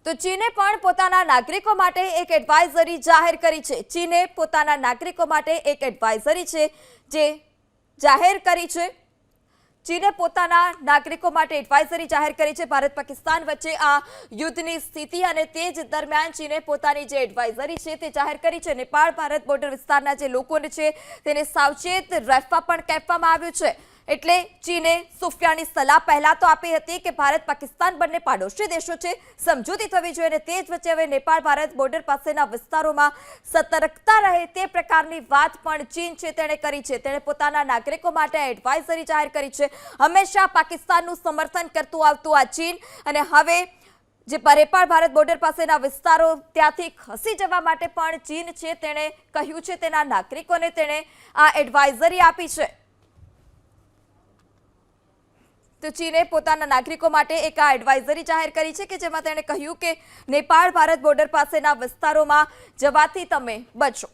તો ચીને પણ પોતાના નાગરિકો માટે એક એડવાઇઝરી જાહેર કરી છે। ચીને પોતાના નાગરિકો માટે એક એડવાઇઝરી છે જે જાહેર કરી છે। ચીને પોતાના નાગરિકો માટે એડવાઇઝરી જાહેર કરી છે। ભારત પાકિસ્તાન વચ્ચે આ યુદ્ધની સ્થિતિ અને તે જ દરમિયાન ચીને પોતાની જે એડવાઇઝરી છે તે જાહેર કરી છે। નેપાળ ભારત બોર્ડર વિસ્તારના જે લોકોને છે તેને સાવચેત રહેવા પણ કહેવામાં આવ્યું છે। એટલે ચીને સુફિયાની સલાહ પહેલા તો આપી હતી કે ભારત પાકિસ્તાન બંને પાડોશી દેશો છે, સમજૂતી થવી જોઈએ અને તે જ વચ્ચે હવે નેપાળ ભારત બોર્ડર પાસેના વિસ્તારોમાં સતર્કતા રહે તે પ્રકારની વાત પણ ચીન છે તેણે કરી છે। તેણે પોતાના નાગરિકો માટે એડવાઇઝરી જાહેર કરી છે। હંમેશા પાકિસ્તાનનું સમર્થન કરતું આવતું આ ચીન અને હવે જે નેપાળ ભારત બોર્ડર પાસેના વિસ્તારો ત્યાંથી ખસી જવા માટે પણ ચીન છે તેણે કહ્યું છે તેના નાગરિકોને તેણે આ એડવાઇઝરી આપી છે। તો ચીને પોતાના નાગરિકો માટે એક આ એડવાઇઝરી જાહેર કરી છે કે જેમાં તેણે કહ્યું કે નેપાળ ભારત બોર્ડર પાસેના વિસ્તારોમાં જવાથી તમે બચો।